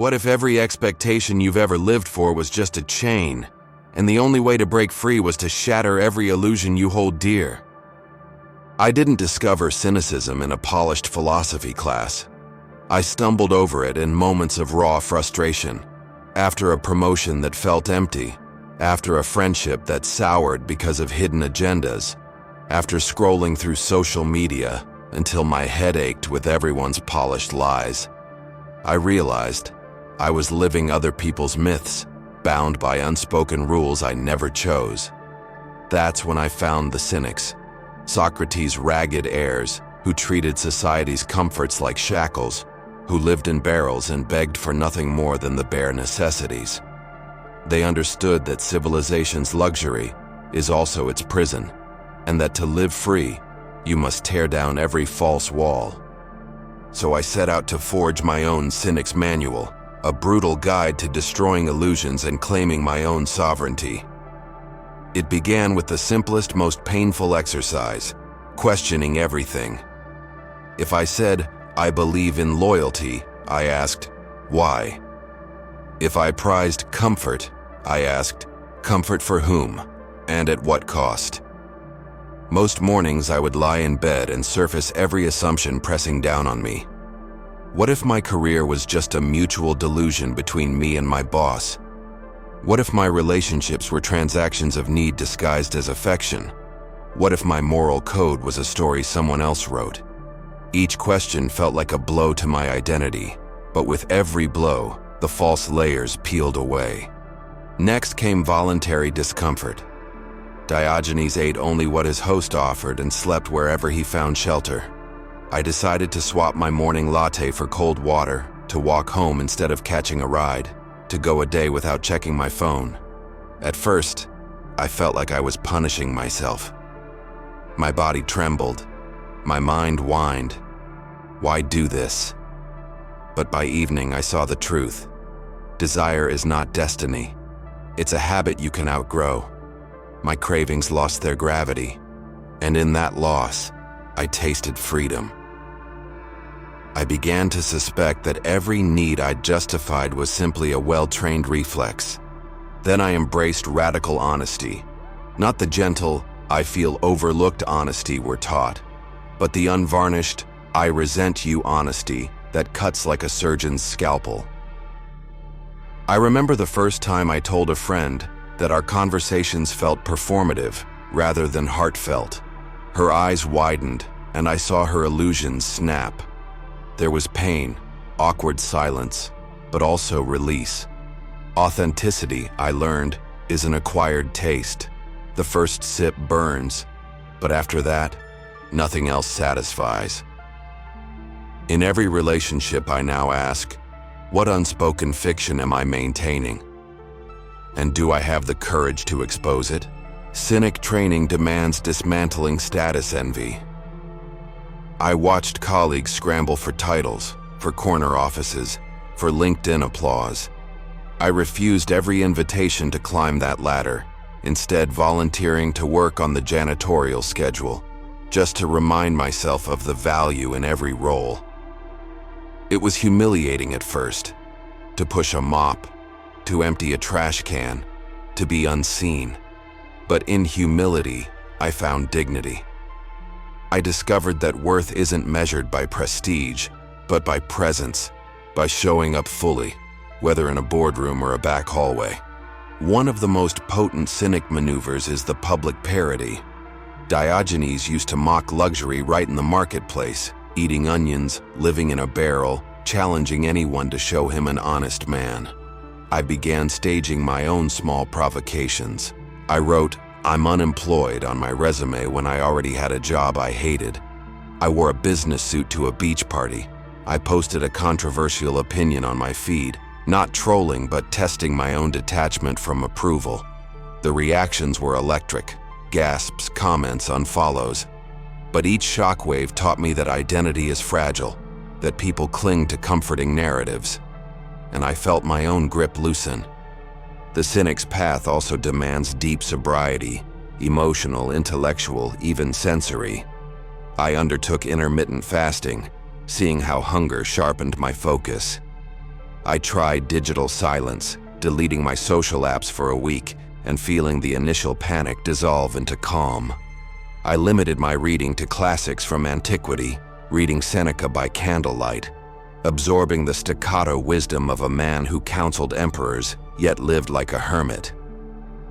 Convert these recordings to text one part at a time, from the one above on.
What if every expectation you've ever lived for was just a chain, and the only way to break free was to shatter every illusion you hold dear? I didn't discover cynicism in a polished philosophy class. I stumbled over it in moments of raw frustration, after a promotion that felt empty, after a friendship that soured because of hidden agendas, after scrolling through social media until my head ached with everyone's polished lies. I realized I was living other people's myths, bound by unspoken rules I never chose. That's when I found the Cynics, Socrates' ragged heirs who treated society's comforts like shackles, who lived in barrels and begged for nothing more than the bare necessities. They understood that civilization's luxury is also its prison, and that to live free, you must tear down every false wall. So I set out to forge my own Cynic's manual, a brutal guide to destroying illusions and claiming my own sovereignty. It began with the simplest, most painful exercise, questioning everything. If I said, "I believe in loyalty," I asked, why? If I prized comfort, I asked, comfort for whom, and at what cost? Most mornings I would lie in bed and surface every assumption pressing down on me. What if my career was just a mutual delusion between me and my boss? What if my relationships were transactions of need disguised as affection? What if my moral code was a story someone else wrote? Each question felt like a blow to my identity, but with every blow, the false layers peeled away. Next came voluntary discomfort. Diogenes ate only what his host offered and slept wherever he found shelter. I decided to swap my morning latte for cold water, to walk home instead of catching a ride, to go a day without checking my phone. At first, I felt like I was punishing myself. My body trembled. My mind whined. Why do this? But by evening, I saw the truth. Desire is not destiny. It's a habit you can outgrow. My cravings lost their gravity, and in that loss, I tasted freedom. I began to suspect that every need I'd justified was simply a well-trained reflex. Then I embraced radical honesty. Not the gentle, I feel overlooked honesty we're taught, but the unvarnished, I resent you honesty that cuts like a surgeon's scalpel. I remember the first time I told a friend that our conversations felt performative rather than heartfelt. Her eyes widened, and I saw her illusions snap. There was pain, awkward silence, but also release. Authenticity, I learned, is an acquired taste. The first sip burns, but after that, nothing else satisfies. In every relationship, I now ask, what unspoken fiction am I maintaining? And do I have the courage to expose it? Cynic training demands dismantling status envy. I watched colleagues scramble for titles, for corner offices, for LinkedIn applause. I refused every invitation to climb that ladder, instead volunteering to work on the janitorial schedule, just to remind myself of the value in every role. It was humiliating at first, to push a mop, to empty a trash can, to be unseen. But in humility, I found dignity. I discovered that worth isn't measured by prestige, but by presence, by showing up fully, whether in a boardroom or a back hallway. One of the most potent Cynic maneuvers is the public parody. Diogenes used to mock luxury right in the marketplace, eating onions, living in a barrel, challenging anyone to show him an honest man. I began staging my own small provocations. I wrote, "I'm unemployed" on my resume when I already had a job I hated. I wore a business suit to a beach party. I posted a controversial opinion on my feed, not trolling but testing my own detachment from approval. The reactions were electric, gasps, comments, unfollows. But each shockwave taught me that identity is fragile, that people cling to comforting narratives. And I felt my own grip loosen. The Cynic's path also demands deep sobriety, emotional, intellectual, even sensory. I undertook intermittent fasting, seeing how hunger sharpened my focus. I tried digital silence, deleting my social apps for a week and feeling the initial panic dissolve into calm. I limited my reading to classics from antiquity, reading Seneca by candlelight, absorbing the staccato wisdom of a man who counseled emperors yet lived like a hermit.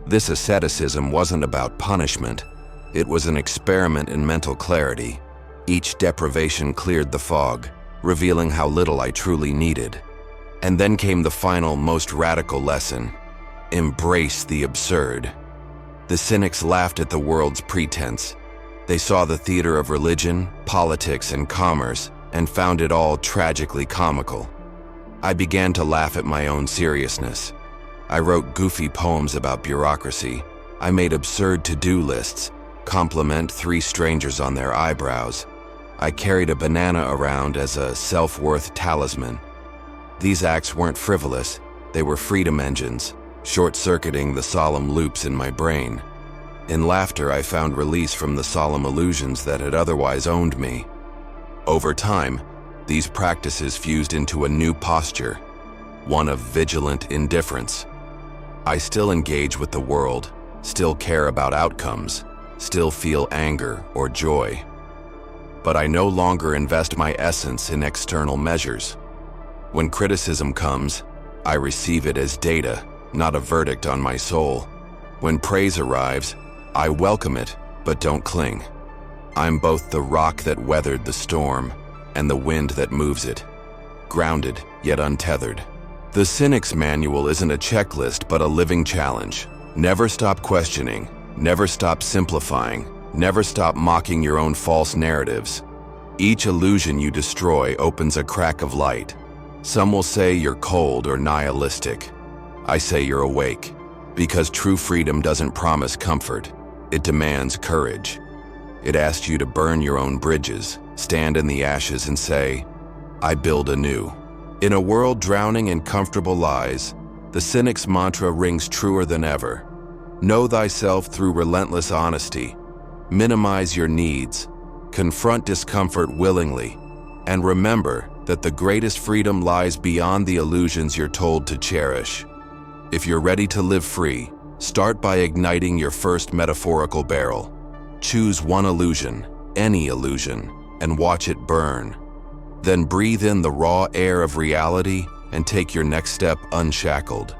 This asceticism wasn't about punishment. It was an experiment in mental clarity. Each deprivation cleared the fog, revealing how little I truly needed. And then came the final, most radical lesson: embrace the absurd. The Cynics laughed at the world's pretense. They saw the theater of religion, politics, and commerce and found it all tragically comical. I began to laugh at my own seriousness. I wrote goofy poems about bureaucracy. I made absurd to-do lists, compliment 3 strangers on their eyebrows. I carried a banana around as a self-worth talisman. These acts weren't frivolous, they were freedom engines, short-circuiting the solemn loops in my brain. In laughter, I found release from the solemn illusions that had otherwise owned me. Over time, these practices fused into a new posture, one of vigilant indifference. I still engage with the world, still care about outcomes, still feel anger or joy. But I no longer invest my essence in external measures. When criticism comes, I receive it as data, not a verdict on my soul. When praise arrives, I welcome it, but don't cling. I'm both the rock that weathered the storm and the wind that moves it, grounded yet untethered. The Cynic's manual isn't a checklist, but a living challenge. Never stop questioning, never stop simplifying, never stop mocking your own false narratives. Each illusion you destroy opens a crack of light. Some will say you're cold or nihilistic. I say you're awake, because true freedom doesn't promise comfort. It demands courage. It asks you to burn your own bridges, stand in the ashes and say, I build anew. In a world drowning in comfortable lies, the Cynic's mantra rings truer than ever. Know thyself through relentless honesty. Minimize your needs. Confront discomfort willingly. And remember that the greatest freedom lies beyond the illusions you're told to cherish. If you're ready to live free, start by igniting your first metaphorical barrel. Choose one illusion, any illusion, and watch it burn. Then breathe in the raw air of reality and take your next step unshackled.